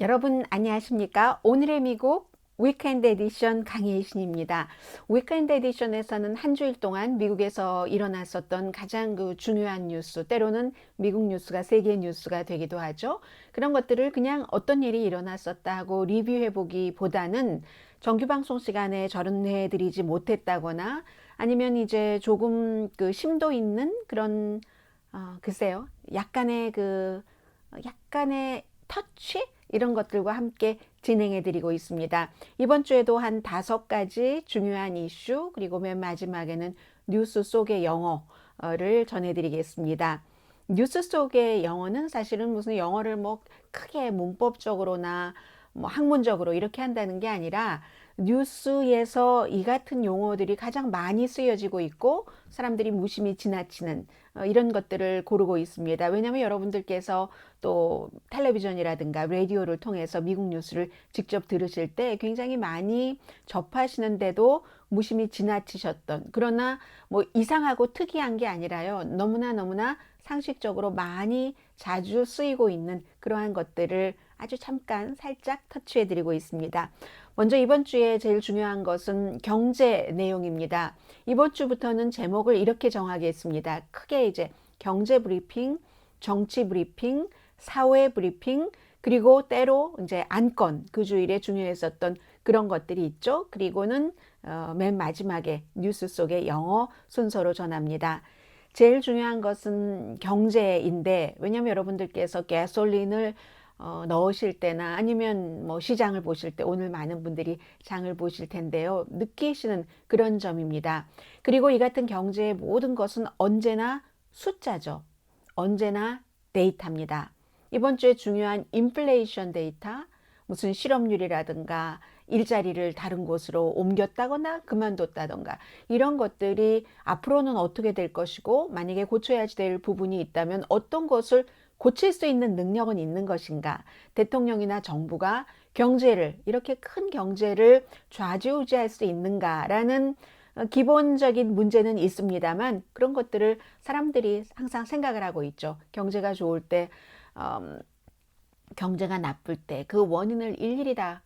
여러분 안녕하십니까? 오늘의 미국 위켄드 에디션 강혜신입니다. 위켄드 에디션에서는 한 주일 동안 미국에서 일어났었던 가장 중요한 뉴스, 때로는 미국 뉴스가 세계 뉴스가 되기도 하죠. 그런 것들을 그냥 어떤 일이 일어났었다 하고 리뷰해 보기보다는 정규 방송 시간에 전해 드리지 못했다거나 아니면 이제 조금 심도 있는 그런 글쎄요. 약간의 터치 이런 것들과 함께 진행해 드리고 있습니다. 이번 주에도 한 5가지 중요한 이슈, 그리고 맨 마지막에는 뉴스 속의 영어를 전해드리겠습니다. 뉴스 속의 영어는 사실은 무슨 영어를 뭐 크게 문법적으로나 뭐 학문적으로 이렇게 한다는 게 아니라 뉴스에서 이 같은 용어들이 가장 많이 쓰여지고 있고 사람들이 무심히 지나치는 이런 것들을 고르고 있습니다. 왜냐하면 여러분들께서 또 텔레비전이라든가 라디오를 통해서 미국 뉴스를 직접 들으실 때 굉장히 많이 접하시는데도 무심히 지나치셨던, 그러나 뭐 이상하고 특이한 게 아니라요, 너무나 상식적으로 많이 자주 쓰이고 있는 그러한 것들을 아주 잠깐 살짝 터치해 드리고 있습니다. 먼저 이번 주에 제일 중요한 것은 경제 내용입니다. 이번 주부터는 제목을 이렇게 정하겠습니다. 크게 이제 경제 브리핑, 정치 브리핑, 사회 브리핑, 그리고 때로 이제 안건, 그 주일에 중요했었던 그런 것들이 있죠. 그리고는 맨 마지막에 뉴스 속의 영어 순서로 전합니다. 제일 중요한 것은 경제인데, 왜냐하면 여러분들께서 가솔린을 넣으실 때나 아니면 뭐 시장을 보실 때 오늘 많은 분들이 장을 보실 텐데요. 느끼시는 그런 점입니다. 그리고 이 같은 경제의 모든 것은 언제나 숫자죠. 언제나 데이터입니다. 이번 주에 중요한 인플레이션 데이터, 무슨 실업률이라든가 일자리를 다른 곳으로 옮겼다거나 그만뒀다던가 이런 것들이 앞으로는 어떻게 될 것이고, 만약에 고쳐야 될 부분이 있다면 어떤 것을 고칠 수 있는 능력은 있는 것인가, 대통령이나 정부가 경제를, 이렇게 큰 경제를 좌지우지할 수 있는가라는 기본적인 문제는 있습니다만, 그런 것들을 사람들이 항상 생각을 하고 있죠. 경제가 좋을 때, 경제가 나쁠 때 그 원인을 일일이 다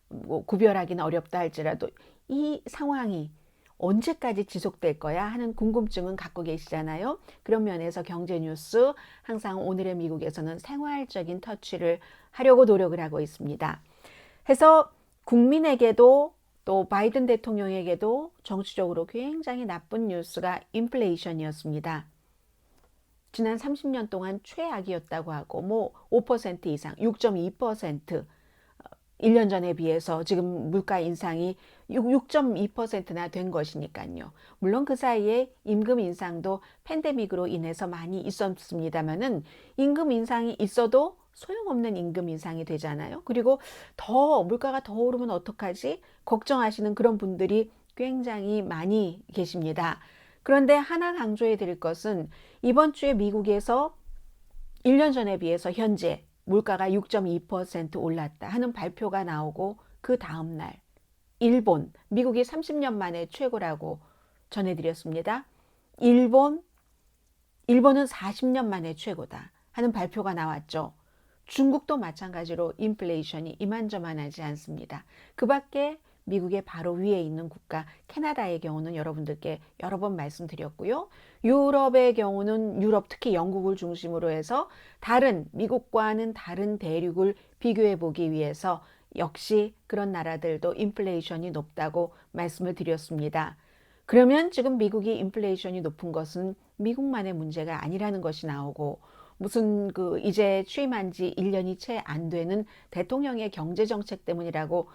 구별하기는 어렵다 할지라도 이 상황이 언제까지 지속될 거야 하는 궁금증은 갖고 계시잖아요. 그런 면에서 경제 뉴스 항상 오늘의 미국에서는 생활적인 터치를 하려고 노력을 하고 있습니다. 해서 국민에게도 또 바이든 대통령에게도 정치적으로 굉장히 나쁜 뉴스가 인플레이션이었습니다. 지난 30년 동안 최악이었다고 하고, 뭐 5% 이상, 6.2%, 1년 전에 비해서 지금 물가 인상이 6.2%나 된 것이니까요. 물론 그 사이에 임금 인상도 팬데믹으로 인해서 많이 있었습니다만은, 임금 인상이 있어도 소용없는 임금 인상이 되잖아요. 그리고 물가가 더 오르면 어떡하지? 걱정하시는 그런 분들이 굉장히 많이 계십니다. 그런데 하나 강조해 드릴 것은, 이번 주에 미국에서 1년 전에 비해서 현재 물가가 6.2% 올랐다 하는 발표가 나오고, 그 다음 날 미국이 30년 만에 최고라고 전해드렸습니다. 일본은 40년 만에 최고다 하는 발표가 나왔죠. 중국도 마찬가지로 인플레이션이 이만저만하지 않습니다. 그 밖에 미국의 바로 위에 있는 국가 캐나다의 경우는 여러분들께 여러 번 말씀드렸고요. 유럽의 경우는 특히 영국을 중심으로 해서 미국과는 다른 대륙을 비교해 보기 위해서 역시 그런 나라들도 인플레이션이 높다고 말씀을 드렸습니다. 그러면 지금 미국이 인플레이션이 높은 것은 미국만의 문제가 아니라는 것이 나오고, 무슨 이제 취임한 지 1년이 채 안 되는 대통령의 경제 정책 때문이라고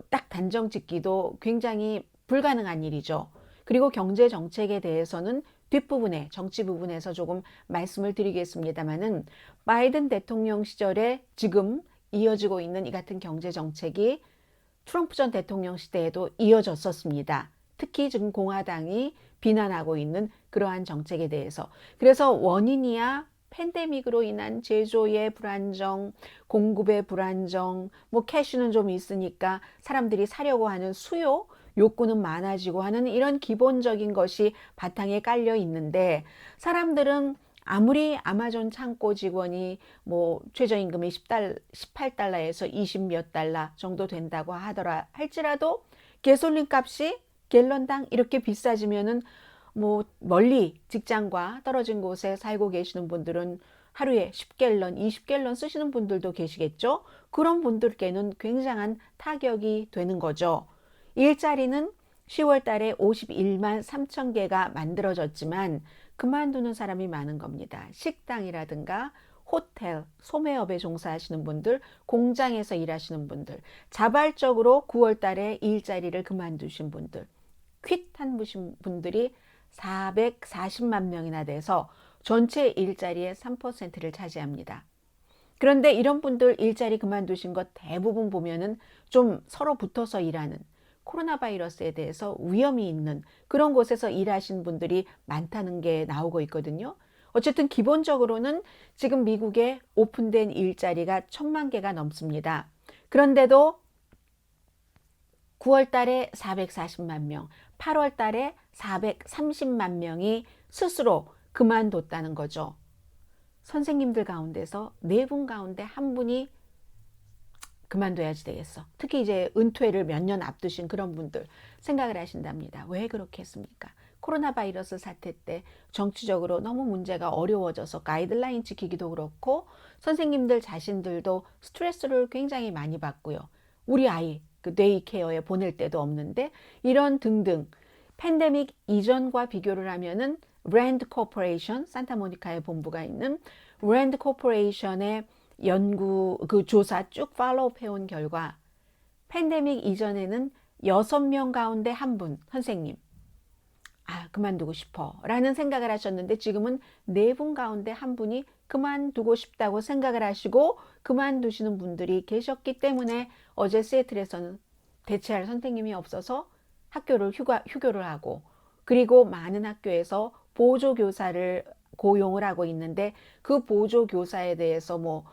딱 단정 짓기도 굉장히 불가능한 일이죠. 그리고 경제 정책에 대해서는 뒷부분에, 정치 부분에서 조금 말씀을 드리겠습니다만은, 바이든 대통령 시절에 지금 이어지고 있는 이 같은 경제 정책이 트럼프 전 대통령 시대에도 이어졌었습니다. 특히 지금 공화당이 비난하고 있는 그러한 정책에 대해서. 그래서 원인이야 팬데믹으로 인한 제조의 불안정, 공급의 불안정, 뭐 캐시는 좀 있으니까 사람들이 사려고 하는 수요, 욕구는 많아지고 하는 이런 기본적인 것이 바탕에 깔려 있는데, 사람들은 아무리 아마존 창고 직원이 뭐 최저임금이 18달러에서 20 몇 달러 정도 된다고 하더라 할지라도 가솔린 값이 갤런당 이렇게 비싸지면은 뭐 멀리 직장과 떨어진 곳에 살고 계시는 분들은 하루에 10갤런, 20갤런 쓰시는 분들도 계시겠죠? 그런 분들께는 굉장한 타격이 되는 거죠. 일자리는 10월 달에 51만 3천 개가 만들어졌지만 그만두는 사람이 많은 겁니다. 식당이라든가 호텔, 소매업에 종사하시는 분들, 공장에서 일하시는 분들, 자발적으로 9월 달에 일자리를 그만두신 분들, 퀴트한 분들이 440만 명이나 돼서 전체 일자리의 3%를 차지합니다. 그런데 이런 분들 일자리 그만두신 것 대부분 보면은 좀 서로 붙어서 일하는 코로나 바이러스에 대해서 위험이 있는 그런 곳에서 일하신 분들이 많다는 게 나오고 있거든요. 어쨌든 기본적으로는 지금 미국에 오픈된 일자리가 1,000만 개가 넘습니다. 그런데도 9월 달에 440만 명, 8월 달에 430만 명이 스스로 그만뒀다는 거죠. 선생님들 가운데서 4분 가운데 1분이 그만둬야지 되겠어. 특히 이제 은퇴를 몇 년 앞두신 그런 분들 생각을 하신답니다. 왜 그렇게 했습니까? 코로나 바이러스 사태 때 정치적으로 너무 문제가 어려워져서 가이드라인 지키기도 그렇고 선생님들 자신들도 스트레스를 굉장히 많이 받고요. 우리 아이 그 데이케어에 보낼 때도 없는데 이런 등등 팬데믹 이전과 비교를 하면은 랜드 코퍼레이션 산타모니카에 본부가 있는 랜드 코퍼레이션의 연구 그 조사 쭉 팔로우업 해온 결과 팬데믹 이전에는 6명 가운데 1분 선생님 그만두고 싶어 라는 생각을 하셨는데 지금은 4분 가운데 1분이 그만두고 싶다고 생각을 하시고 그만두시는 분들이 계셨기 때문에 어제 시애틀에서는 대체할 선생님이 없어서 학교를 휴교를 하고 그리고 많은 학교에서 보조교사를 고용을 하고 있는데 그 보조교사에 대해서 뭐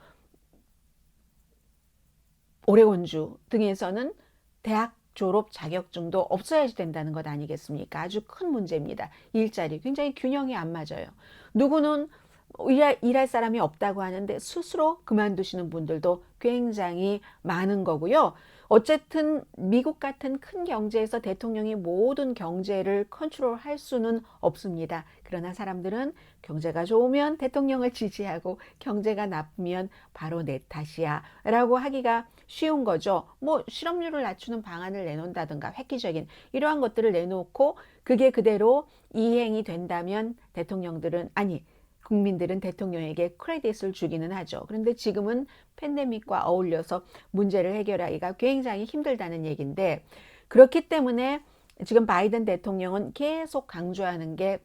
오레곤주 등에서는 대학 졸업 자격증도 없어야지 된다는 것 아니겠습니까? 아주 큰 문제입니다. 일자리 굉장히 균형이 안 맞아요. 누구는 일할 사람이 없다고 하는데 스스로 그만두시는 분들도 굉장히 많은 거고요. 어쨌든 미국 같은 큰 경제에서 대통령이 모든 경제를 컨트롤할 수는 없습니다. 그러나 사람들은 경제가 좋으면 대통령을 지지하고 경제가 나쁘면 바로 내 탓이야 라고 하기가 쉬운 거죠. 뭐 실업률을 낮추는 방안을 내놓는다든가 획기적인 이러한 것들을 내놓고 그게 그대로 이행이 된다면 대통령들은 국민들은 대통령에게 크레딧을 주기는 하죠. 그런데 지금은 팬데믹과 어울려서 문제를 해결하기가 굉장히 힘들다는 얘기인데 그렇기 때문에 지금 바이든 대통령은 계속 강조하는 게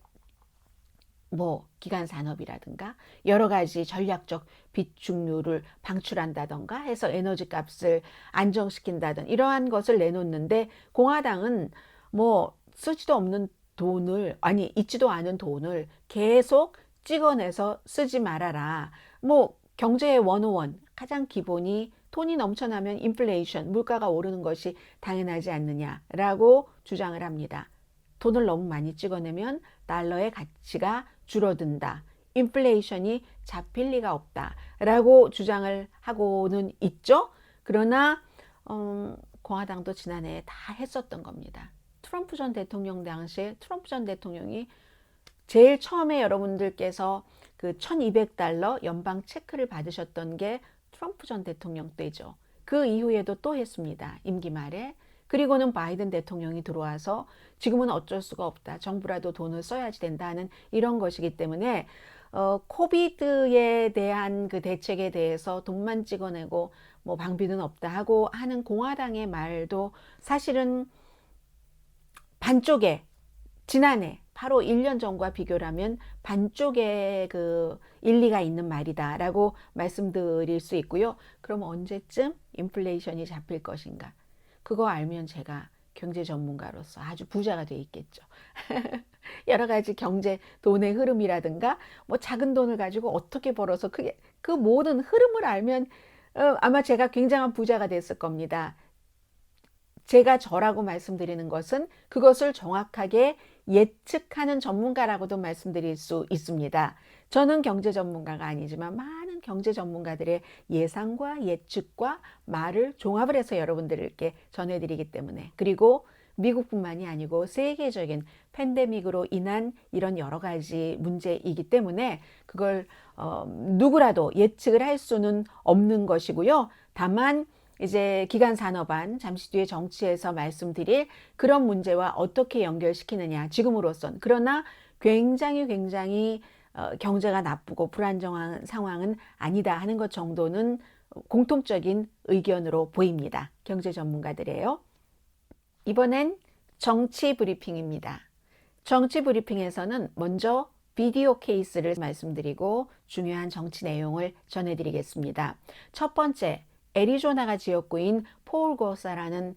뭐 기간 산업이라든가 여러 가지 전략적 비축률을 방출한다던가 해서 에너지 값을 안정시킨다든 이러한 것을 내놓는데 공화당은 뭐 쓰지도 없는 돈을 있지도 않은 돈을 계속 찍어내서 쓰지 말아라. 뭐 경제의 101 가장 기본이 돈이 넘쳐나면 인플레이션 물가가 오르는 것이 당연하지 않느냐라고 주장을 합니다. 돈을 너무 많이 찍어내면 달러의 가치가 줄어든다. 인플레이션이 잡힐 리가 없다. 라고 주장을 하고는 있죠. 그러나 공화당도 지난해에 다 했었던 겁니다. 트럼프 전 대통령 당시에 트럼프 전 대통령이 제일 처음에 여러분들께서 그 1200달러 연방 체크를 받으셨던 게 트럼프 전 대통령 때죠. 그 이후에도 또 했습니다. 임기 말에. 그리고는 바이든 대통령이 들어와서 지금은 어쩔 수가 없다. 정부라도 돈을 써야지 된다는 이런 것이기 때문에 코비드에 대한 그 대책에 대해서 돈만 찍어내고 뭐 방비는 없다 하고 하는 공화당의 말도 사실은 반쪽에 지난해 바로 1년 전과 비교를 하면 반쪽의 그 일리가 있는 말이다라고 말씀드릴 수 있고요. 그럼 언제쯤 인플레이션이 잡힐 것인가? 그거 알면 제가 경제 전문가로서 아주 부자가 돼 있겠죠. 여러 가지 경제 돈의 흐름이라든가 뭐 작은 돈을 가지고 어떻게 벌어서 그 모든 흐름을 알면 아마 제가 굉장한 부자가 됐을 겁니다. 제가 저라고 말씀드리는 것은 그것을 정확하게 예측하는 전문가라고도 말씀드릴 수 있습니다. 저는 경제 전문가가 아니지만 많은 경제 전문가들의 예상과 예측과 말을 종합을 해서 여러분들께 전해드리기 때문에, 그리고 미국뿐만이 아니고 세계적인 팬데믹으로 인한 이런 여러 가지 문제이기 때문에 그걸 누구라도 예측을 할 수는 없는 것이고요. 다만 이제 기간산업안, 잠시 뒤에 정치에서 말씀드릴 그런 문제와 어떻게 연결시키느냐, 지금으로선. 그러나 굉장히 경제가 나쁘고 불안정한 상황은 아니다 하는 것 정도는 공통적인 의견으로 보입니다. 경제 전문가들이에요. 이번엔 정치 브리핑입니다. 정치 브리핑에서는 먼저 비디오 케이스를 말씀드리고 중요한 정치 내용을 전해드리겠습니다. 첫 번째, 애리조나가 지역구인 폴 고사라는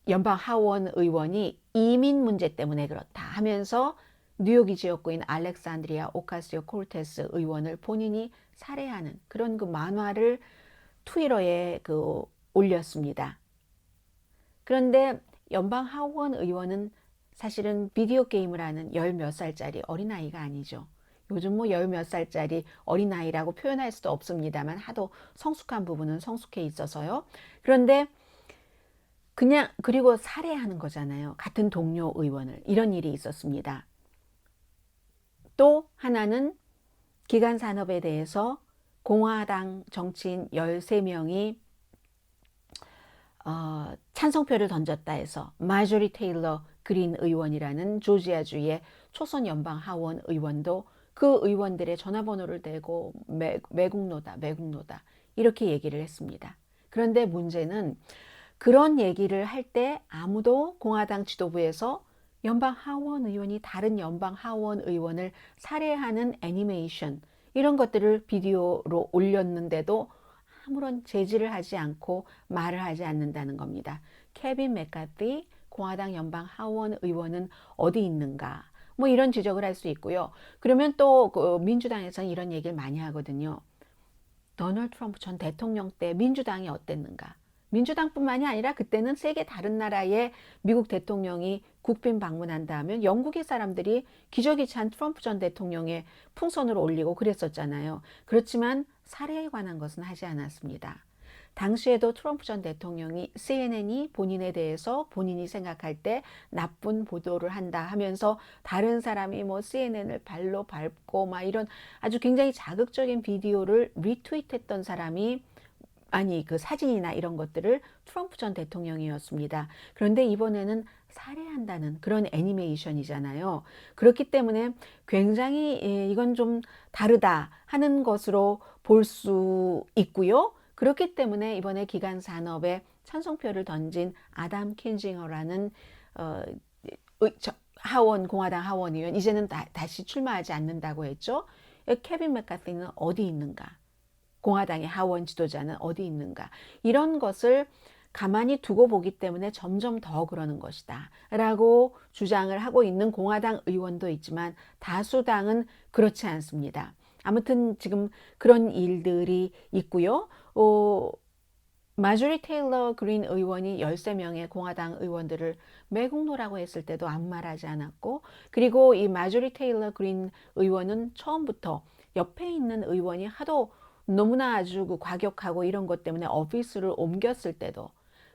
연방 하원 의원이 이민 문제 때문에 그렇다 하면서 뉴욕이 지역구인 알렉산드리아 오카시오 콜테스 의원을 본인이 살해하는 그런 그 만화를 트위터에 올렸습니다. 그런데 연방 하원 의원은 사실은 비디오 게임을 하는 열 몇 살짜리 어린아이가 아니죠. 요즘 뭐 열 몇 살짜리 어린아이라고 표현할 수도 없습니다만 하도 성숙한 부분은 성숙해 있어서요. 그런데 그냥 그리고 살해하는 거잖아요. 같은 동료 의원을. 이런 일이 있었습니다. 또 하나는 기간 산업에 대해서 공화당 정치인 13명이 찬성표를 던졌다 해서 마조리 테일러 그린 의원이라는 조지아주의 초선 연방 하원 의원도 그 의원들의 전화번호를 대고 매국노다 이렇게 얘기를 했습니다. 그런데 문제는 그런 얘기를 할 때 아무도 공화당 지도부에서 연방 하원 의원이 다른 연방 하원 의원을 살해하는 애니메이션 이런 것들을 비디오로 올렸는데도 아무런 제지를 하지 않고 말을 하지 않는다는 겁니다. 케빈 맥카티 공화당 연방 하원 의원은 어디 있는가? 뭐 이런 지적을 할 수 있고요. 그러면 또 그 민주당에서는 이런 얘기를 많이 하거든요. 도널드 트럼프 전 대통령 때 민주당이 어땠는가? 민주당뿐만이 아니라 그때는 세계 다른 나라의 미국 대통령이 국빈 방문한다 하면 영국의 사람들이 기저귀 찬 트럼프 전 대통령의 풍선을 올리고 그랬었잖아요. 그렇지만 살해에 관한 것은 하지 않았습니다. 당시에도 트럼프 전 대통령이 CNN이 본인에 대해서 본인이 생각할 때 나쁜 보도를 한다 하면서 다른 사람이 뭐 CNN을 발로 밟고 막 이런 아주 굉장히 자극적인 비디오를 리트윗했던 사람이 아니 그 사진이나 이런 것들을 트럼프 전 대통령이었습니다. 그런데 이번에는 살해한다는 그런 애니메이션이잖아요. 그렇기 때문에 굉장히 이건 좀 다르다 하는 것으로 볼 수 있고요. 그렇기 때문에 이번에 기간 산업에 찬성표를 던진 아담 킨징어라는 공화당 하원 의원 이제는 다시 출마하지 않는다고 했죠. 케빈 맥카티는 어디 있는가? 공화당의 하원 지도자는 어디 있는가? 이런 것을 가만히 두고 보기 때문에 점점 더 그러는 것이다 라고 주장을 하고 있는 공화당 의원도 있지만 다수당은 그렇지 않습니다. 아무튼 지금 그런 일들이 있고요. 마조리 테일러 그린 의원이 13명의 공화당 의원들을 매국노라고 했을 때도 아무 말하지 않았고, 그리고 이 마조리 테일러 그린 의원은 처음부터 옆에 있는 의원이 하도 너무나 아주 과격하고 이런 것 때문에 오피스를 옮겼을 때도,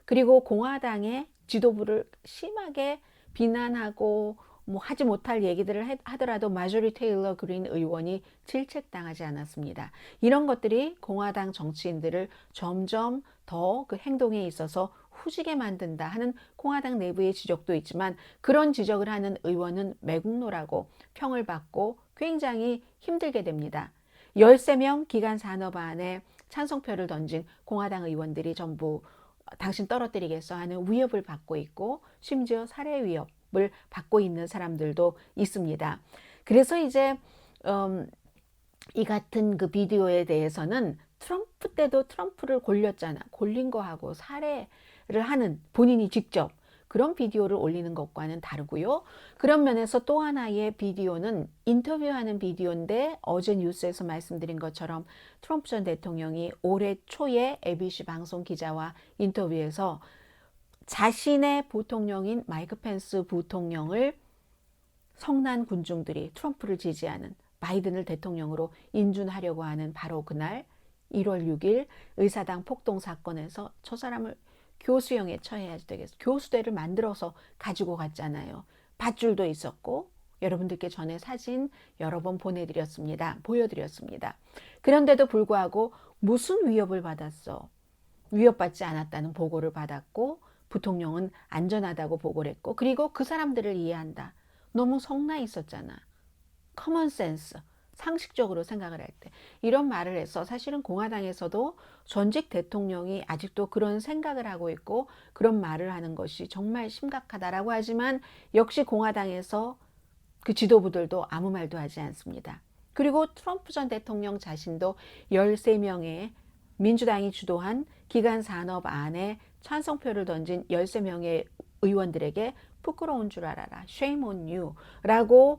그리고 공화당의 지도부를 심하게 비난하고 뭐 하지 못할 얘기들을 하더라도 마조리 테일러 그린 의원이 질책당하지 않았습니다. 이런 것들이 공화당 정치인들을 점점 더 그 행동에 있어서 후지게 만든다 하는 공화당 내부의 지적도 있지만, 그런 지적을 하는 의원은 매국노라고 평을 받고 굉장히 힘들게 됩니다. 13명 기간 산업안에 찬성표를 던진 공화당 의원들이 전부 당신 떨어뜨리겠어 하는 위협을 받고 있고, 심지어 살해 위협을 받고 있는 사람들도 있습니다. 그래서 이제 이 같은 그 비디오에 대해서는 트럼프 때도 트럼프를 골렸잖아. 골린 거하고 살해를 하는 본인이 직접 그런 비디오를 올리는 것과는 다르고요. 그런 면에서 또 하나의 비디오는 인터뷰하는 비디오인데, 어제 뉴스에서 말씀드린 것처럼 트럼프 전 대통령이 올해 초에 ABC 방송 기자와 인터뷰에서 자신의 부통령인 마이크 펜스 부통령을 성난 군중들이 트럼프를 지지하는 바이든을 대통령으로 인준하려고 하는 바로 그날 1월 6일 의사당 폭동 사건에서 저 사람을 교수형에 처해야 되겠어. 교수대를 만들어서 가지고 갔잖아요. 밧줄도 있었고 여러분들께 전에 사진 여러 번 보여드렸습니다. 그런데도 불구하고 무슨 위협을 받았어? 위협받지 않았다는 보고를 받았고 부통령은 안전하다고 보고를 했고 그리고 그 사람들을 이해한다. 너무 성나 있었잖아. 커먼 센스, 상식적으로 생각을 할 때 이런 말을 해서 사실은 공화당에서도 전직 대통령이 아직도 그런 생각을 하고 있고 그런 말을 하는 것이 정말 심각하다라고 하지만 역시 공화당에서 그 지도부들도 아무 말도 하지 않습니다. 그리고 트럼프 전 대통령 자신도 13명의 민주당이 주도한 기간 산업안에 찬성표를 던진 13명의 의원들에게 부끄러운 줄 알아라. Shame on you 라고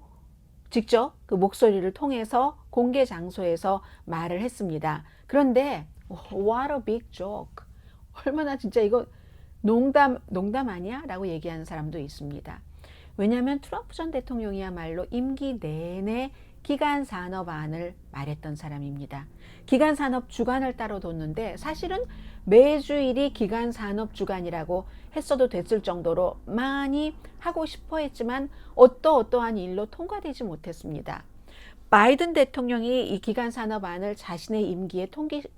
직접 그 목소리를 통해서 공개 장소에서 말을 했습니다. 그런데 what a big joke. 얼마나 진짜 이거 농담 아니야? 라고 얘기하는 사람도 있습니다. 왜냐하면 트럼프 전 대통령이야말로 임기 내내 기간산업안을 말했던 사람입니다. 기간산업 주간을 따로 뒀는데 사실은 매주일이 기간산업 주간이라고 했어도 됐을 정도로 많이 하고 싶어 했지만 어떠한 일로 통과되지 못했습니다. 바이든 대통령이 이 기간산업안을 자신의 임기에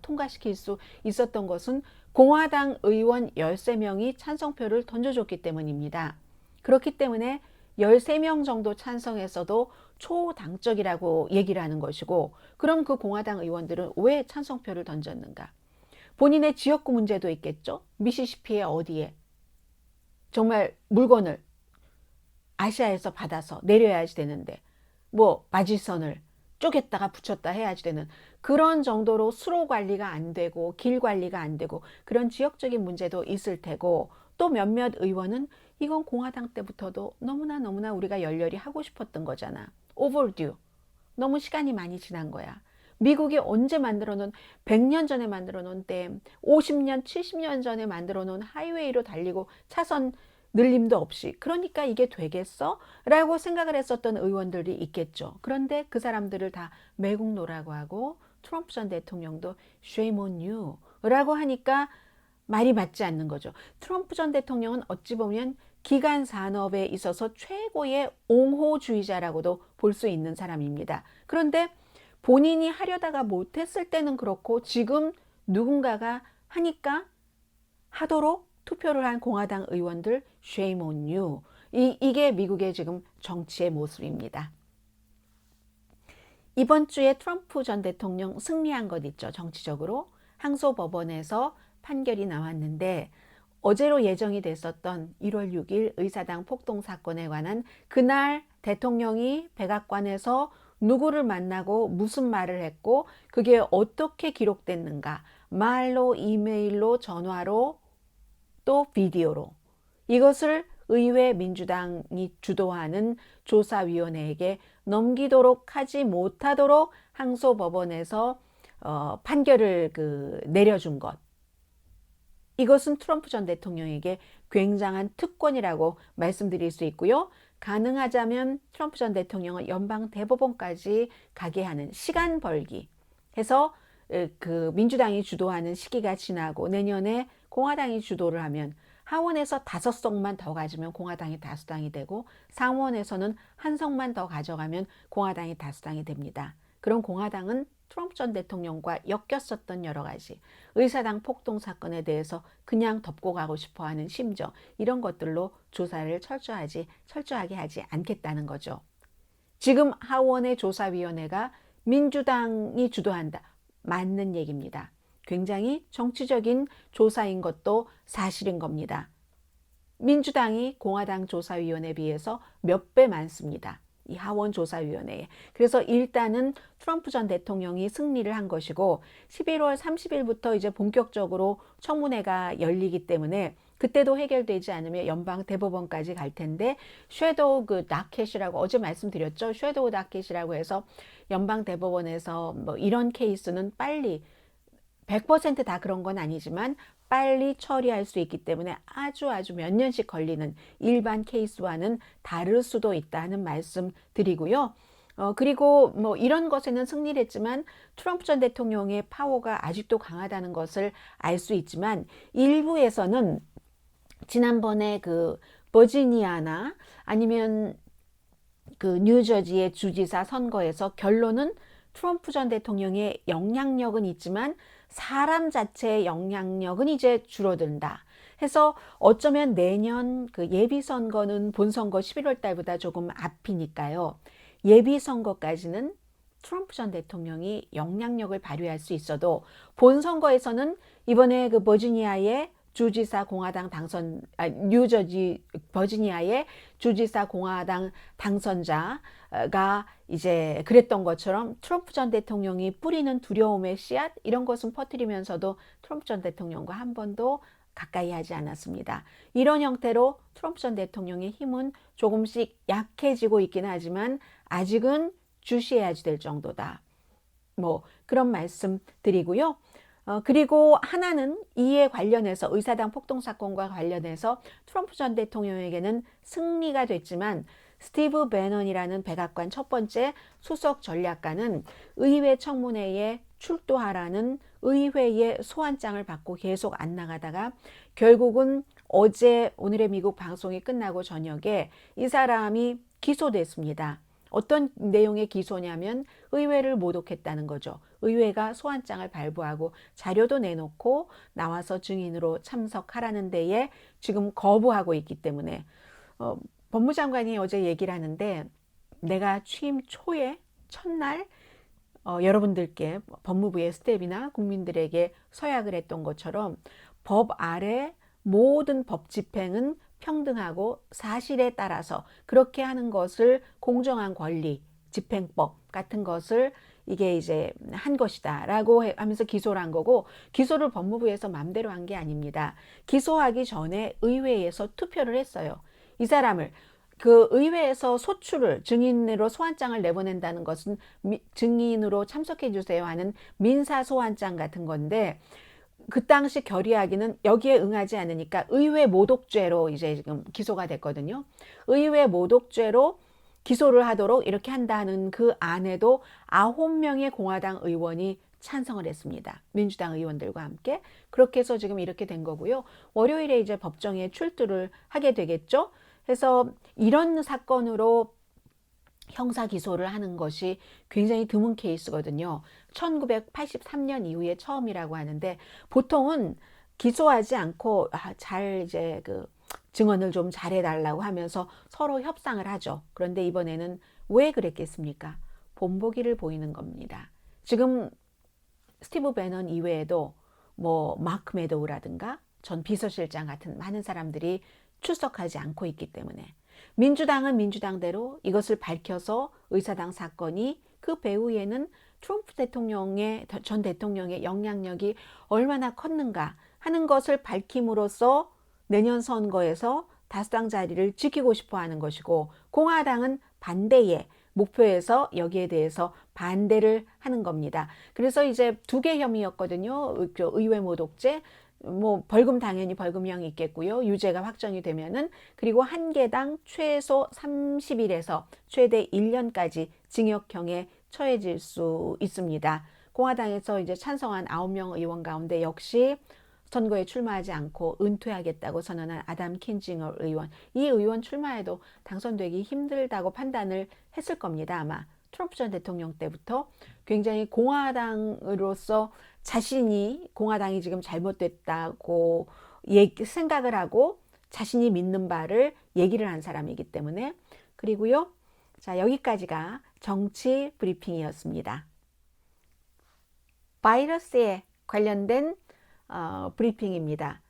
통과시킬 수 있었던 것은 공화당 의원 13명이 찬성표를 던져줬기 때문입니다. 그렇기 때문에 13명 정도 찬성했어도 초당적이라고 얘기를 하는 것이고 그럼 그 공화당 의원들은 왜 찬성표를 던졌는가? 본인의 지역구 문제도 있겠죠. 미시시피의 어디에 정말 물건을 아시아에서 받아서 내려야지 되는데 뭐 바지선을 쪼갰다가 붙였다 해야지 되는 그런 정도로 수로 관리가 안 되고 길 관리가 안 되고 그런 지역적인 문제도 있을 테고 또 몇몇 의원은 이건 공화당 때부터도 너무나 우리가 열렬히 하고 싶었던 거잖아. overdue. 너무 시간이 많이 지난 거야. 미국이 언제 만들어 놓은 100년 전에 만들어 놓은 댐, 50년, 70년 전에 만들어 놓은 하이웨이로 달리고 차선 늘림도 없이 그러니까 이게 되겠어? 라고 생각을 했었던 의원들이 있겠죠. 그런데 그 사람들을 다 매국노라고 하고 트럼프 전 대통령도 shame on you 라고 하니까 말이 맞지 않는 거죠. 트럼프 전 대통령은 어찌 보면 기간 산업에 있어서 최고의 옹호주의자라고도 볼 수 있는 사람입니다. 그런데 본인이 하려다가 못했을 때는 그렇고 지금 누군가가 하니까 하도록 투표를 한 공화당 의원들 shame on you. 이게 미국의 지금 정치의 모습입니다. 이번 주에 트럼프 전 대통령 승리한 것 있죠. 정치적으로 항소법원에서 판결이 나왔는데 어제로 예정이 됐었던 1월 6일 의사당 폭동 사건에 관한 그날 대통령이 백악관에서 누구를 만나고 무슨 말을 했고 그게 어떻게 기록됐는가 말로 이메일로 전화로 또 비디오로 이것을 의회 민주당이 주도하는 조사위원회에게 넘기도록 하지 못하도록 항소법원에서 판결을 내려준 것. 이것은 트럼프 전 대통령에게 굉장한 특권이라고 말씀드릴 수 있고요. 가능하자면 트럼프 전 대통령은 연방 대법원까지 가게 하는 시간 벌기 해서 그 민주당이 주도하는 시기가 지나고 내년에 공화당이 주도를 하면 하원에서 5석만 더 가지면 공화당이 다수당이 되고 상원에서는 1석만 더 가져가면 공화당이 다수당이 됩니다. 그럼 공화당은 트럼프 전 대통령과 엮였었던 여러 가지 의사당 폭동 사건에 대해서 그냥 덮고 가고 싶어하는 심정 이런 것들로 조사를 철저하게 하지 않겠다는 거죠. 지금 하원의 조사위원회가 민주당이 주도한다. 맞는 얘기입니다. 굉장히 정치적인 조사인 것도 사실인 겁니다. 민주당이 공화당 조사위원회에 비해서 몇 배 많습니다. 이 하원 조사위원회에. 그래서 일단은 트럼프 전 대통령이 승리를 한 것이고 11월 30일부터 이제 본격적으로 청문회가 열리기 때문에 그때도 해결되지 않으면 연방 대법원까지 갈 텐데 섀도우 다켓이라고 어제 말씀드렸죠. 섀도우 다켓이라고 해서 연방 대법원에서 뭐 이런 케이스는 빨리 100%다 그런 건 아니지만 빨리 처리할 수 있기 때문에 아주 몇 년씩 걸리는 일반 케이스와는 다를 수도 있다는 말씀 드리고요. 그리고 뭐 이런 것에는 승리를 했지만 트럼프 전 대통령의 파워가 아직도 강하다는 것을 알 수 있지만 일부에서는 지난번에 그 버지니아나 아니면 그 뉴저지의 주지사 선거에서 결론은 트럼프 전 대통령의 영향력은 있지만 사람 자체의 영향력은 이제 줄어든다 해서 어쩌면 내년 그 예비선거는 본선거 11월 달보다 조금 앞이니까요. 예비선거까지는 트럼프 전 대통령이 영향력을 발휘할 수 있어도 본선거에서는 이번에 그 버지니아의 주지사 공화당 당선, 뉴저지 버지니아의 주지사 공화당 당선자가 이제 그랬던 것처럼 트럼프 전 대통령이 뿌리는 두려움의 씨앗 이런 것은 퍼뜨리면서도 트럼프 전 대통령과 한 번도 가까이 하지 않았습니다. 이런 형태로 트럼프 전 대통령의 힘은 조금씩 약해지고 있긴 하지만 아직은 주시해야 될 정도다. 뭐 그런 말씀 드리고요. 그리고 하나는 이에 관련해서 의사당 폭동 사건과 관련해서 트럼프 전 대통령에게는 승리가 됐지만 스티브 배넌이라는 백악관 첫 번째 수석 전략가는 의회 청문회에 출두하라는 의회의 소환장을 받고 계속 안 나가다가 결국은 어제 오늘의 미국 방송이 끝나고 저녁에 이 사람이 기소됐습니다. 어떤 내용의 기소냐면 의회를 모독했다는 거죠. 의회가 소환장을 발부하고 자료도 내놓고 나와서 증인으로 참석하라는 데에 지금 거부하고 있기 때문에 법무장관이 어제 얘기를 하는데 내가 취임 초에 첫날 여러분들께 법무부의 스텝이나 국민들에게 서약을 했던 것처럼 법 아래 모든 법 집행은 평등하고 사실에 따라서 그렇게 하는 것을 공정한 권리, 집행법 같은 것을 이게 이제 한 것이다 라고 하면서 기소를 한 거고 기소를 법무부에서 맘대로 한 게 아닙니다. 기소하기 전에 의회에서 투표를 했어요. 이 사람을 그 의회에서 소추를 증인으로 소환장을 내보낸다는 것은 증인으로 참석해 주세요 하는 민사 소환장 같은 건데 그 당시 결의하기는 여기에 응하지 않으니까 의회 모독죄로 이제 지금 기소가 됐거든요. 의회 모독죄로 기소를 하도록 이렇게 한다는 그 안에도 9명의 공화당 의원이 찬성을 했습니다. 민주당 의원들과 함께. 그렇게 해서 지금 이렇게 된 거고요. 월요일에 이제 법정에 출두를 하게 되겠죠. 그래서 이런 사건으로 형사 기소를 하는 것이 굉장히 드문 케이스거든요. 1983년 이후에 처음이라고 하는데 보통은 기소하지 않고 잘 이제 그 증언을 좀 잘해달라고 하면서 서로 협상을 하죠. 그런데 이번에는 왜 그랬겠습니까? 본보기를 보이는 겁니다. 지금 스티브 배넌 이외에도 뭐 마크 메도우라든가 전 비서실장 같은 많은 사람들이 출석하지 않고 있기 때문에 민주당은 민주당대로 이것을 밝혀서 의사당 사건이 그 배후에는 트럼프 전 대통령의 영향력이 얼마나 컸는가 하는 것을 밝힘으로써 내년 선거에서 다수당 자리를 지키고 싶어 하는 것이고 공화당은 반대의 목표에서 여기에 대해서 반대를 하는 겁니다. 그래서 이제 두 개 혐의였거든요. 의회 모독죄. 뭐 벌금 당연히 벌금형이 있겠고요. 유죄가 확정이 되면은 그리고 한 개당 최소 30일에서 최대 1년까지 징역형에 처해질 수 있습니다. 공화당에서 이제 찬성한 9명 의원 가운데 역시 선거에 출마하지 않고 은퇴하겠다고 선언한 아담 킨징어 의원. 이 의원 출마해도 당선되기 힘들다고 판단을 했을 겁니다. 아마 트럼프 전 대통령 때부터 굉장히 공화당으로서 자신이 공화당이 지금 잘못됐다고 생각을 하고 자신이 믿는 바를 얘기를 한 사람이기 때문에 그리고요. 자, 여기까지가 정치 브리핑이었습니다. 바이러스에 관련된 브리핑입니다.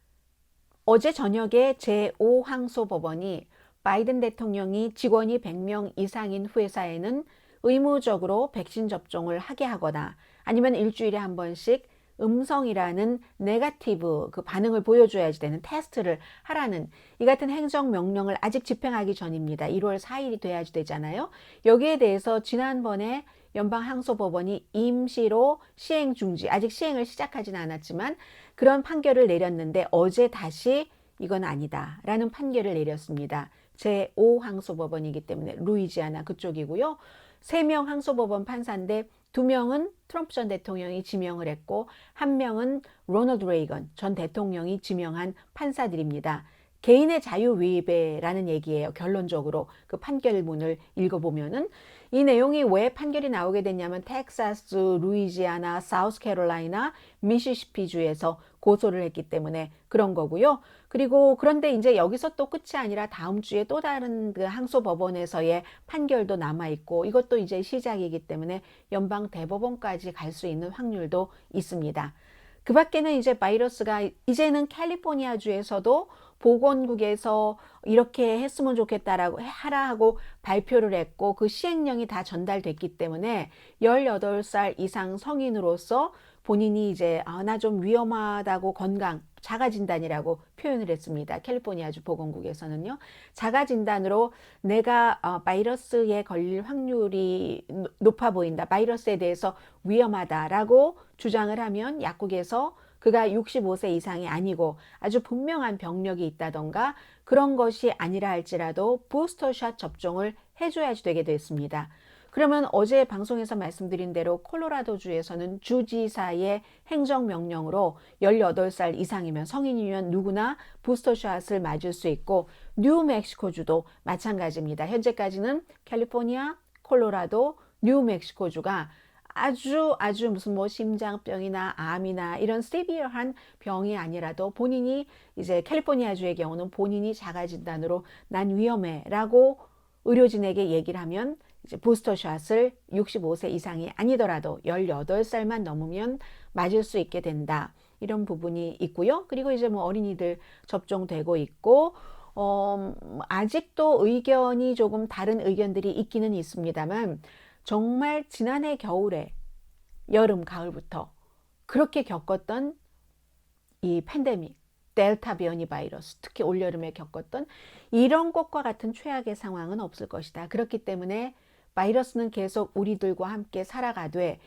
어제 저녁에 제5항소법원이 바이든 대통령이 직원이 100명 이상인 회사에는 의무적으로 백신 접종을 하게 하거나 아니면 일주일에 한 번씩 음성이라는 네거티브 그 반응을 보여줘야지 되는 테스트를 하라는 이 같은 행정명령을 아직 집행하기 전입니다. 1월 4일이 돼야지 되잖아요. 여기에 대해서 지난번에 연방항소법원이 임시로 시행 중지, 아직 시행을 시작하진 않았지만 그런 판결을 내렸는데 어제 다시 이건 아니다 라는 판결을 내렸습니다. 제5항소법원이기 때문에 루이지아나 그쪽이고요. 3명 항소법원 판사인데 2명은 트럼프 전 대통령이 지명을 했고 1명은 로널드 레이건 전 대통령이 지명한 판사들입니다. 개인의 자유 위배라는 얘기예요. 결론적으로 그 판결문을 읽어보면은 이 내용이 왜 판결이 나오게 됐냐면 텍사스, 루이지아나, 사우스캐롤라이나, 미시시피 주에서 고소를 했기 때문에 그런 거고요. 그리고 그런데 이제 여기서 또 끝이 아니라 다음 주에 또 다른 그 항소법원에서의 판결도 남아 있고 이것도 이제 시작이기 때문에 연방 대법원까지 갈 수 있는 확률도 있습니다. 그 밖에는 이제 바이러스가 이제는 캘리포니아 주에서도 보건국에서 이렇게 했으면 좋겠다라고 하라 하고 발표를 했고 그 시행령이 다 전달됐기 때문에 18살 이상 성인으로서 본인이 이제 나 좀 위험하다고 건강 자가진단이라고 표현을 했습니다. 캘리포니아주 보건국에서는요. 자가진단으로 내가 바이러스에 걸릴 확률이 높아 보인다. 바이러스에 대해서 위험하다라고 주장을 하면 약국에서 그가 65세 이상이 아니고 아주 분명한 병력이 있다던가 그런 것이 아니라 할지라도 부스터샷 접종을 해줘야지 되게 됐습니다. 그러면 어제 방송에서 말씀드린 대로 콜로라도주에서는 주지사의 행정명령으로 18살 이상이면 성인이면 누구나 부스터샷을 맞을 수 있고 뉴멕시코주도 마찬가지입니다. 현재까지는 캘리포니아, 콜로라도, 뉴멕시코주가 아주 무슨 뭐 심장병이나 암이나 이런 시비어한 병이 아니라도 본인이 이제 캘리포니아주의 경우는 본인이 자가진단으로 난 위험해라고 의료진에게 얘기를 하면 이제 부스터샷을 65세 이상이 아니더라도 18살만 넘으면 맞을 수 있게 된다. 이런 부분이 있고요. 그리고 이제 뭐 어린이들 접종되고 있고 아직도 의견이 조금 다른 의견들이 있기는 있습니다만 정말 지난해 겨울에 여름, 가을부터 그렇게 겪었던 이 팬데믹, 델타 변이 바이러스, 특히 올여름에 겪었던 이런 것과 같은 최악의 상황은 없을 것이다. 그렇기 때문에 바이러스는 계속 우리들과 함께 살아가되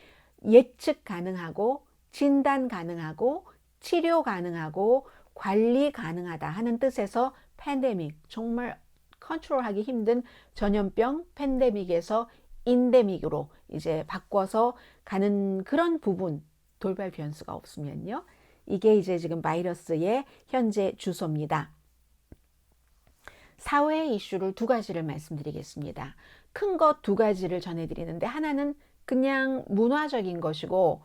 예측 가능하고 진단 가능하고 치료 가능하고 관리 가능하다 하는 뜻에서 팬데믹, 정말 컨트롤하기 힘든 전염병 팬데믹에서 인데믹으로 이제 바꿔서 가는 그런 부분 돌발 변수가 없으면요. 이게 이제 지금 바이러스의 현재 주소입니다. 사회 이슈를 2가지를 말씀드리겠습니다. 큰 것 2가지를 전해드리는데 하나는 그냥 문화적인 것이고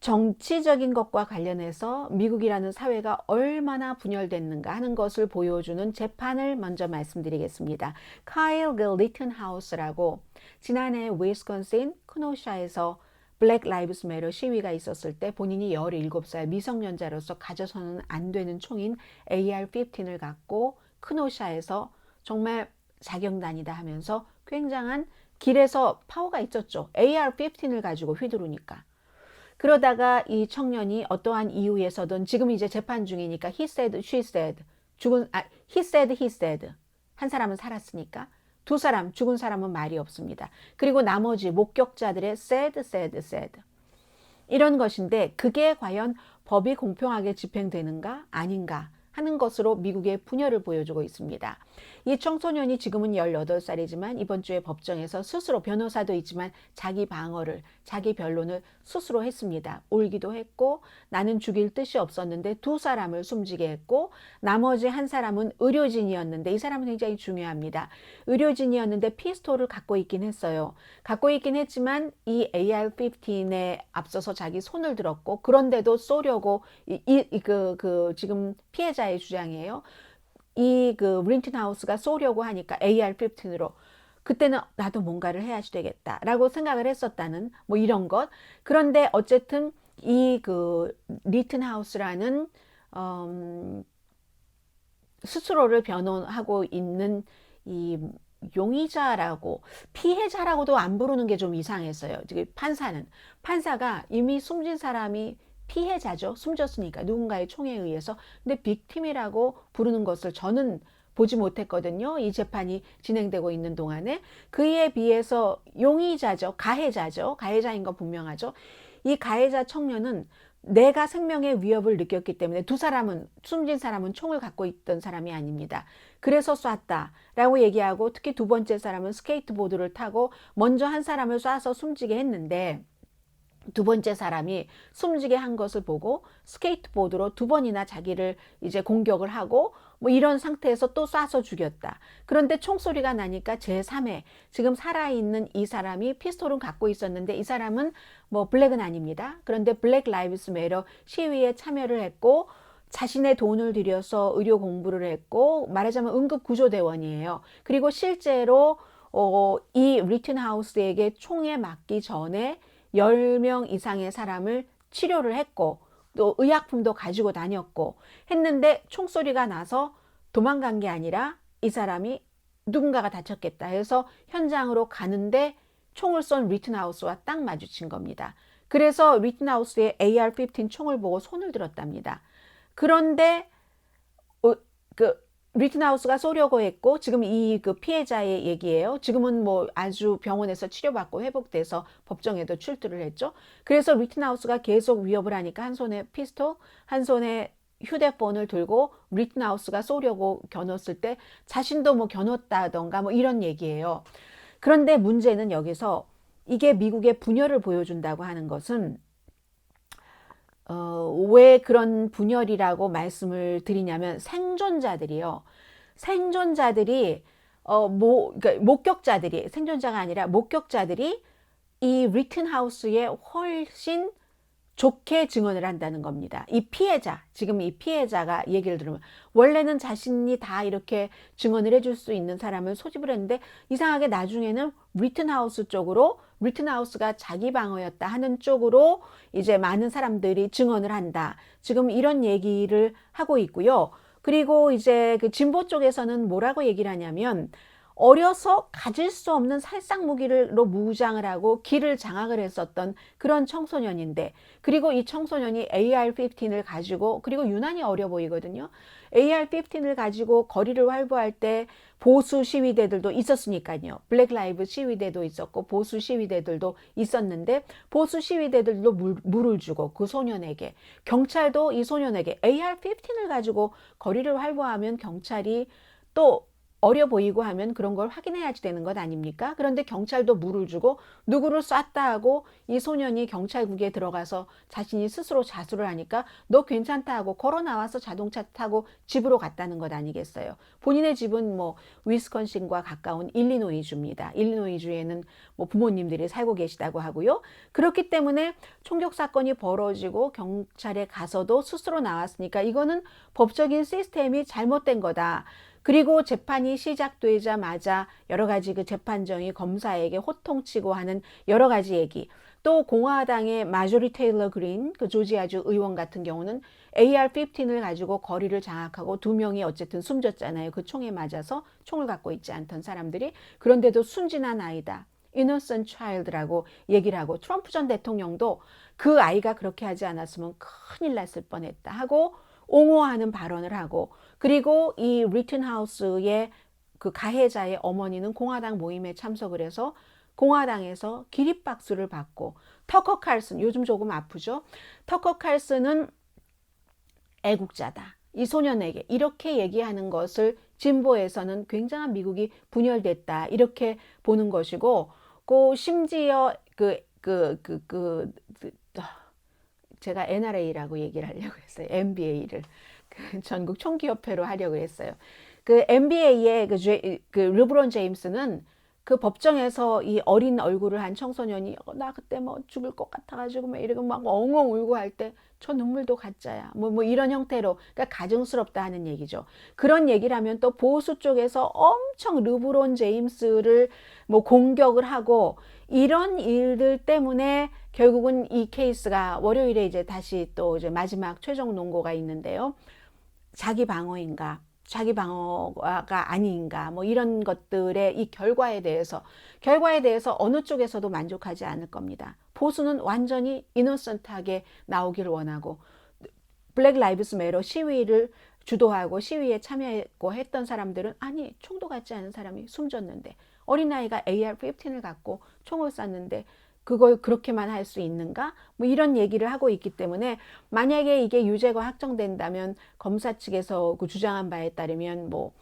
정치적인 것과 관련해서 미국이라는 사회가 얼마나 분열됐는가 하는 것을 보여주는 재판을 먼저 말씀드리겠습니다. 카일 리튼하우스라고 지난해 위스콘신 크노샤에서 블랙 라이브스 매터 시위가 있었을 때 본인이 17살 미성년자로서 가져서는 안 되는 총인 AR-15를 갖고 크노샤에서 정말 자경단이다 하면서 굉장한 길에서 파워가 있었죠. AR-15를 가지고 휘두르니까. 그러다가 이 청년이 어떠한 이유에서든 지금 이제 재판 중이니까 he said, she said, he said. 한 사람은 살았으니까 2사람, 죽은 사람은 말이 없습니다. 그리고 나머지 목격자들의 said. 이런 것인데 그게 과연 법이 공평하게 집행되는가 아닌가 하는 것으로 미국의 분열을 보여주고 있습니다. 이 청소년이 지금은 18살이지만 이번 주에 법정에서 스스로 변호사도 있지만 자기 방어를, 자기 변론을 스스로 했습니다. 울기도 했고 나는 죽일 뜻이 없었는데 2사람을 숨지게 했고 나머지 한 사람은 의료진이었는데 이 사람은 굉장히 중요합니다. 의료진이었는데 피스톨을 갖고 있긴 했어요. 갖고 있긴 했지만 이 AR-15에 앞서서 자기 손을 들었고 그런데도 쏘려고 지금 피해자의 주장이에요. 이 린튼하우스가 쏘려고 하니까 AR-15으로 그때는 나도 뭔가를 해야지 되겠다라고 생각을 했었다는 뭐 이런 것. 그런데 어쨌든 이 리튼하우스라는 스스로를 변호하고 있는 이 용의자라고 피해자라고도 안 부르는 게 좀 이상했어요. 판사가 이미 숨진 사람이 피해자죠. 숨졌으니까 누군가의 총에 의해서. 근데 빅팀이라고 부르는 것을 저는 보지 못했거든요. 이 재판이 진행되고 있는 동안에. 그에 비해서 용의자죠. 가해자인 거 분명하죠. 이 가해자 청년은 내가 생명의 위협을 느꼈기 때문에 숨진 사람은 총을 갖고 있던 사람이 아닙니다. 그래서 쐈다라고 얘기하고, 특히 두 번째 사람은 스케이트보드를 타고 먼저 한 사람을 쏴서 숨지게 했는데, 두 번째 사람이 숨지게 한 것을 보고 스케이트보드로 두 번이나 자기를 이제 공격을 하고 뭐 이런 상태에서 또 쏴서 죽였다. 그런데 총소리가 나니까 제3의 지금 살아있는 이 사람이 피스톨은 갖고 있었는데, 이 사람은 뭐 블랙은 아닙니다. 그런데 블랙 라이브스 매터 시위에 참여를 했고 자신의 돈을 들여서 의료 공부를 했고, 말하자면 응급구조대원이에요. 그리고 실제로 이 리튼하우스에게 총에 맞기 전에 10명 이상의 사람을 치료를 했고 또 의약품도 가지고 다녔고 했는데, 총소리가 나서 도망간 게 아니라 이 사람이 누군가가 다쳤겠다 해서 현장으로 가는데 총을 쏜 리튼하우스와 딱 마주친 겁니다. 그래서 리튼하우스의 AR-15 총을 보고 손을 들었답니다. 그런데 리튼하우스가 쏘려고 했고, 지금 이 피해자의 얘기예요. 지금은 뭐 아주 병원에서 치료받고 회복돼서 법정에도 출두를 했죠. 그래서 리튼하우스가 계속 위협을 하니까 한 손에 피스톨, 한 손에 휴대폰을 들고 리튼하우스가 쏘려고 겨눴을 때 자신도 뭐 겨눴다던가 뭐 이런 얘기예요. 그런데 문제는 여기서 이게 미국의 분열을 보여준다고 하는 것은, 왜 그런 분열이라고 말씀을 드리냐면, 생존자들이 그러니까 생존자가 아니라 목격자들이 이 리튼하우스에 훨씬 좋게 증언을 한다는 겁니다. 지금 이 피해자가 얘기를 들으면, 원래는 자신이 다 이렇게 증언을 해줄 수 있는 사람을 소집을 했는데, 이상하게 나중에는 리튼하우스가 자기 방어였다 하는 쪽으로 이제 많은 사람들이 증언을 한다. 지금 이런 얘기를 하고 있고요. 그리고 이제 그 진보 쪽에서는 뭐라고 얘기를 하냐면, 어려서 가질 수 없는 살상 무기로 무장을 하고 길을 장악을 했었던 그런 청소년인데, 그리고 이 청소년이 AR-15을 가지고, 그리고 유난히 어려 보이거든요. AR-15을 가지고 거리를 활보할 때 보수 시위대들도 있었으니까요. 블랙 라이브 시위대도 있었고 보수 시위대들도 있었는데, 보수 시위대들도 물을 주고 그 소년에게, 경찰도 이 소년에게 AR-15을 가지고 거리를 활보하면 경찰이 또 어려 보이고 하면 그런 걸 확인해야지 되는 것 아닙니까? 그런데 경찰도 물을 주고 누구를 쐈다 하고 이 소년이 경찰국에 들어가서 자신이 스스로 자수를 하니까 너 괜찮다 하고 걸어 나와서 자동차 타고 집으로 갔다는 것 아니겠어요? 본인의 집은 뭐 위스콘신과 가까운 일리노이주입니다. 일리노이주에는 뭐 부모님들이 살고 계시다고 하고요. 그렇기 때문에 총격 사건이 벌어지고 경찰에 가서도 스스로 나왔으니까 이거는 법적인 시스템이 잘못된 거다. 그리고 재판이 시작되자마자 여러 가지 그 재판정이 검사에게 호통치고 하는 여러 가지 얘기, 또 공화당의 마조리 테일러 그린, 그 조지아주 의원 같은 경우는 AR-15을 가지고 거리를 장악하고 두 명이 어쨌든 숨졌잖아요. 그 총에 맞아서, 총을 갖고 있지 않던 사람들이. 그런데도 순진한 아이다, innocent child라고 얘기를 하고, 트럼프 전 대통령도 그 아이가 그렇게 하지 않았으면 큰일 났을 뻔했다 하고 옹호하는 발언을 하고, 그리고 이 리튼하우스의 그 가해자의 어머니는 공화당 모임에 참석을 해서 공화당에서 기립박수를 받고, 터커 칼슨, 요즘 조금 아프죠? 터커 칼슨은 애국자다, 이 소년에게 이렇게 얘기하는 것을 진보에서는 굉장한 미국이 분열됐다 이렇게 보는 것이고, 심지어 제가 NRA라고 얘기를 하려고 했어요. NBA를 전국 총기협회로 하려고 했어요. 그 NBA의 그 르브론 제임스는 그 법정에서 이 어린 얼굴을 한 청소년이 나 그때 뭐 죽을 것 같아가지고 막 이러고 막 엉엉 울고 할 때 저 눈물도 가짜야 뭐 이런 형태로, 그러니까 가증스럽다 하는 얘기죠. 그런 얘기를 하면 또 보수 쪽에서 엄청 르브론 제임스를 뭐 공격을 하고, 이런 일들 때문에 결국은 이 케이스가 월요일에 이제 다시 또 이제 마지막 최종 논고가 있는데요. 자기 방어인가, 자기 방어가 아닌가 뭐 이런 것들의 이 결과에 대해서 어느 쪽에서도 만족하지 않을 겁니다. 보수는 완전히 이노센트하게 나오기를 원하고 블랙 라이브스 매러 시위를 주도하고 시위에 참여했고 했던 사람들은 아니 총도 갖지 않은 사람이 숨졌는데 어린아이가 AR-15을 갖고 총을 쐈는데 그걸 그렇게만 할 수 있는가? 뭐 이런 얘기를 하고 있기 때문에 만약에 이게 유죄가 확정된다면 검사 측에서 그 주장한 바에 따르면 뭐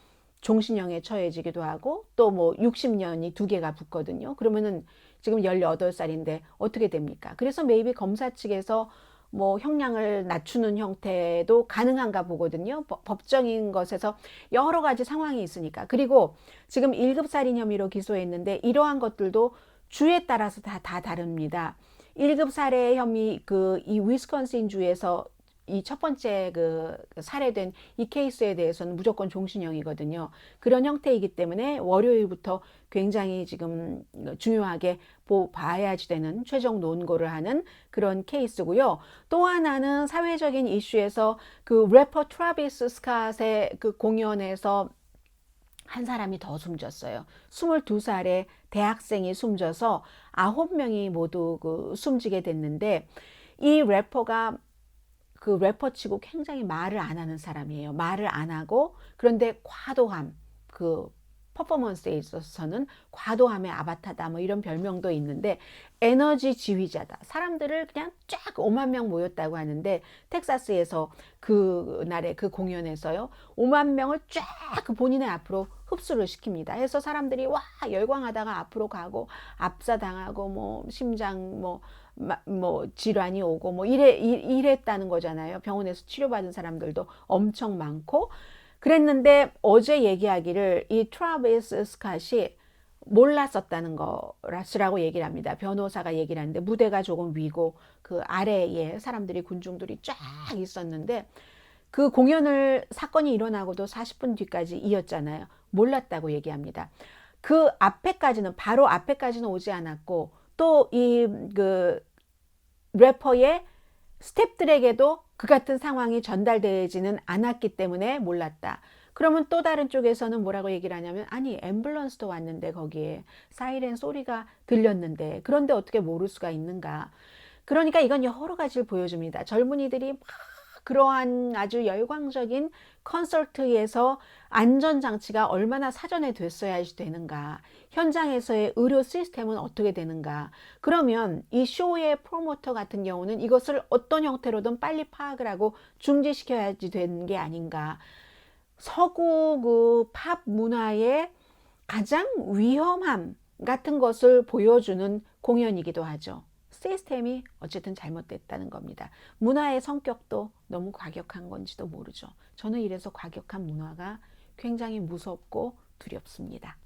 종신형에 처해지기도 하고 또 뭐 60년이 두 개가 붙거든요. 그러면은 지금 18살인데 어떻게 됩니까? 그래서 매입이 검사 측에서 뭐 형량을 낮추는 형태도 가능한가 보거든요. 법적인 것에서 여러 가지 상황이 있으니까. 그리고 지금 1급 살인 혐의로 기소했는데 이러한 것들도 주에 따라서 다 다릅니다. 1급 살해 혐의 이 위스콘신 주에서 이 첫 번째 살해된 이 케이스에 대해서는 무조건 종신형이거든요. 그런 형태이기 때문에 월요일부터 굉장히 지금 중요하게 봐야지 되는 최종 논고를 하는 그런 케이스고요. 또 하나는 사회적인 이슈에서 그 래퍼 트래비스 스캇의 그 공연에서 한 사람이 더 숨졌어요. 22살의 대학생이 숨져서 9명이 모두 숨지게 됐는데 이 래퍼가 그 래퍼치고 굉장히 말을 안 하는 사람이에요. 말을 안 하고 그런데 과도함 퍼포먼스에 있어서는 과도함의 아바타다 뭐 이런 별명도 있는데 에너지 지휘자다. 사람들을 그냥 쫙 5만 명 모였다고 하는데 텍사스에서 그날의 그 공연에서요 5만 명을 쫙 본인의 앞으로 흡수를 시킵니다. 해서 사람들이 와 열광하다가 앞으로 가고 압사당하고 뭐 심장 뭐 질환이 오고 뭐 이랬다는 거잖아요. 병원에서 치료받은 사람들도 엄청 많고 그랬는데 어제 얘기하기를 이 트래비스 스캇이 몰랐었다는 거라고 얘기를 합니다. 변호사가 얘기를 하는데 무대가 조금 위고 그 아래에 사람들이 군중들이 쫙 있었는데 그 공연을 사건이 일어나고도 40분 뒤까지 이었잖아요. 몰랐다고 얘기합니다. 그 앞에까지는 바로 앞에까지는 오지 않았고 또 이 래퍼의 스태프들에게도 그 같은 상황이 전달되지는 않았기 때문에 몰랐다. 그러면 또 다른 쪽에서는 뭐라고 얘기를 하냐면 아니 앰뷸런스도 왔는데 거기에 사이렌 소리가 들렸는데 그런데 어떻게 모를 수가 있는가. 그러니까 이건 여러 가지를 보여줍니다. 젊은이들이 막 그러한 아주 열광적인 콘서트에서 안전장치가 얼마나 사전에 됐어야지 되는가. 현장에서의 의료 시스템은 어떻게 되는가. 그러면 이 쇼의 프로모터 같은 경우는 이것을 어떤 형태로든 빨리 파악을 하고 중지시켜야지 되는 게 아닌가. 서구 팝 문화의 가장 위험함 같은 것을 보여주는 공연이기도 하죠. 시스템이 어쨌든 잘못됐다는 겁니다. 문화의 성격도 너무 과격한 건지도 모르죠. 저는 이래서 과격한 문화가 굉장히 무섭고 두렵습니다.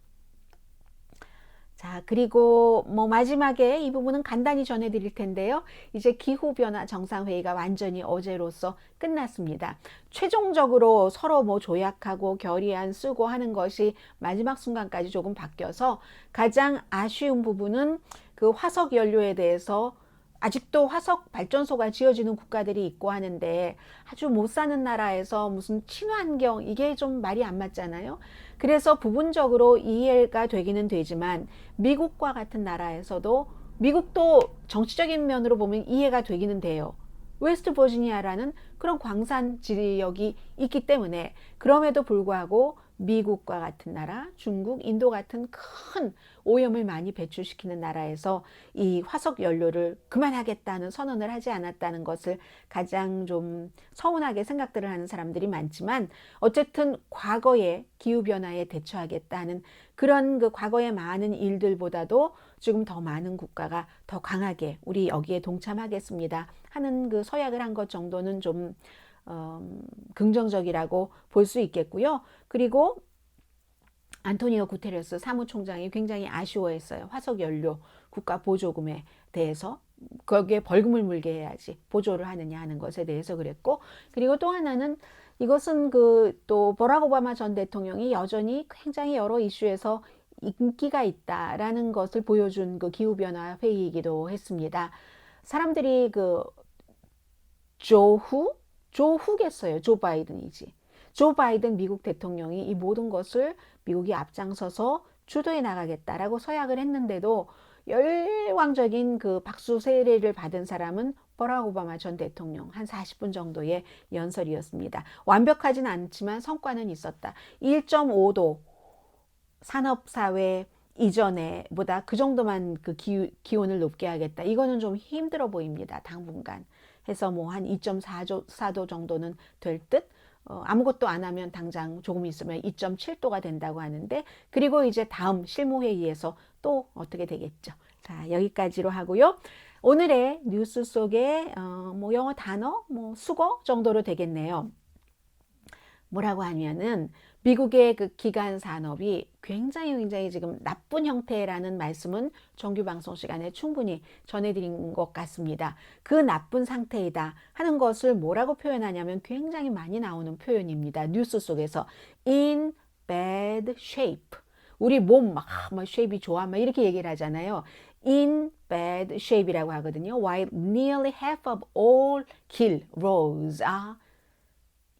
자, 그리고 뭐 마지막에 이 부분은 간단히 전해드릴 텐데요. 이제 기후변화 정상회의가 완전히 어제로서 끝났습니다. 최종적으로 서로 뭐 조약하고 결의안 쓰고 하는 것이 마지막 순간까지 조금 바뀌어서 가장 아쉬운 부분은 그 화석 연료에 대해서 아직도 화석 발전소가 지어지는 국가들이 있고 하는데 아주 못 사는 나라에서 무슨 친환경 이게 좀 말이 안 맞잖아요. 그래서 부분적으로 이해가 되기는 되지만 미국과 같은 나라에서도 미국도 정치적인 면으로 보면 이해가 되기는 돼요. 웨스트 버지니아라는 그런 광산 지역이 있기 때문에 그럼에도 불구하고 미국과 같은 나라, 중국, 인도 같은 큰 오염을 많이 배출시키는 나라에서 이 화석 연료를 그만하겠다는 선언을 하지 않았다는 것을 가장 좀 서운하게 생각들을 하는 사람들이 많지만 어쨌든 과거의 기후변화에 대처하겠다는 그런 그 과거의 많은 일들보다도 지금 더 많은 국가가 더 강하게 우리 여기에 동참하겠습니다 하는 그 서약을 한 것 정도는 좀 긍정적이라고 볼 수 있겠고요. 그리고 안토니오 구테레스 사무총장이 굉장히 아쉬워했어요. 화석연료 국가 보조금에 대해서 거기에 벌금을 물게 해야지 보조를 하느냐 하는 것에 대해서 그랬고 그리고 또 하나는 이것은 또 버락 오바마 전 대통령이 여전히 굉장히 여러 이슈에서 인기가 있다라는 것을 보여준 그 기후변화 회의이기도 했습니다. 사람들이 조후겠어요. 조 바이든이지. 조 바이든 미국 대통령이 이 모든 것을 미국이 앞장서서 주도해 나가겠다라고 서약을 했는데도 열광적인 그 박수 세례를 받은 사람은 버락 오바마 전 대통령 한 40분 정도의 연설이었습니다. 완벽하진 않지만 성과는 있었다. 1.5도 산업사회 이전에 보다 그 정도만 그 기온을 높게 하겠다. 이거는 좀 힘들어 보입니다. 당분간. 해서 뭐 한 2.4도 정도는 될 듯. 아무것도 안 하면 당장 조금 있으면 2.7도가 된다고 하는데, 그리고 이제 다음 실무회의에서 또 어떻게 되겠죠. 자, 여기까지로 하고요. 오늘의 뉴스 속에 뭐 영어 단어, 뭐 수거 정도로 되겠네요. 뭐라고 하면은 미국의 그 기간 산업이 굉장히 지금 나쁜 형태라는 말씀은 정규 방송 시간에 충분히 전해드린 것 같습니다. 그 나쁜 상태이다 하는 것을 뭐라고 표현하냐면 굉장히 많이 나오는 표현입니다. 뉴스 속에서 in bad shape. 우리 몸 막 쉐입이 좋아 막 이렇게 얘기를 하잖아요. in bad shape이라고 하거든요. While nearly half of all 길 roads are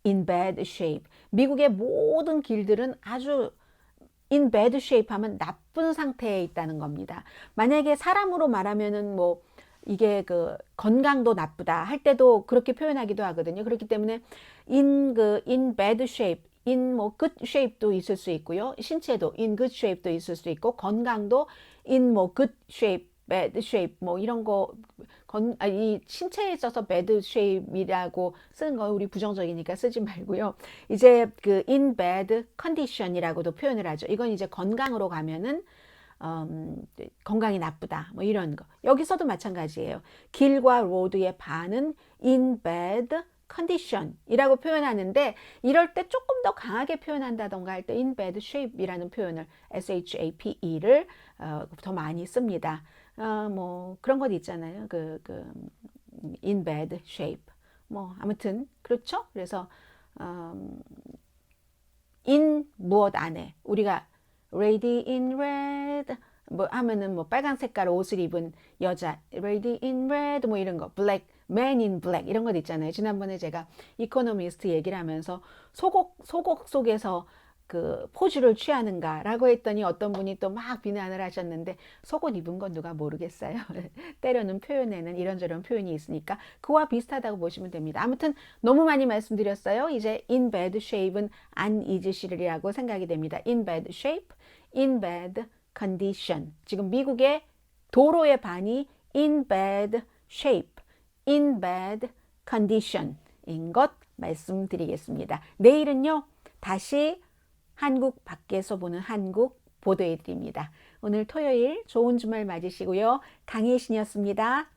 in bad shape. 미국의 모든 길들은 아주 in bad shape 하면 나쁜 상태에 있다는 겁니다. 만약에 사람으로 말하면은 뭐 이게 그 건강도 나쁘다 할 때도 그렇게 표현하기도 하거든요. 그렇기 때문에 in bad shape, in 뭐 good shape도 있을 수 있고요. 신체도 in good shape도 있을 수 있고, 건강도 in 뭐 good shape, bad shape 뭐 이런 거 이 신체에 있어서 bad shape이라고 쓰는 거 우리 부정적이니까 쓰지 말고요. 이제 그 in bad condition이라고도 표현을 하죠. 이건 이제 건강으로 가면은 건강이 나쁘다 뭐 이런 거. 여기서도 마찬가지예요. 길과 로드의 반은 in bad condition이라고 표현하는데, 이럴 때 조금 더 강하게 표현한다던가 할 때 in bad shape이라는 표현을 shape를 더 많이 씁니다. 뭐 그런 것 있잖아요. in bad shape. 뭐 아무튼 그렇죠. 그래서 in 무엇 안에 우리가 lady in red 뭐 하면은 뭐 빨간 색깔 옷을 입은 여자 lady in red 뭐 이런 거 black man in black 이런 것 있잖아요. 지난번에 제가 이코노미스트 얘기를 하면서 소곡 속에서 그 포즈를 취하는가라고 했더니 어떤 분이 또 막 비난을 하셨는데, 속옷 입은 건 누가 모르겠어요. 때로는 표현에는 이런저런 표현이 있으니까 그와 비슷하다고 보시면 됩니다. 아무튼 너무 많이 말씀드렸어요. 이제 in bad shape은 안 잊으시리라고 생각이 됩니다. in bad shape, in bad condition. 지금 미국의 도로의 반이 in bad shape, in bad condition인 것 말씀드리겠습니다. 내일은요, 다시 한국 밖에서 보는 한국 보도해 드립니다. 오늘 토요일 좋은 주말 맞으시고요. 강혜신이었습니다.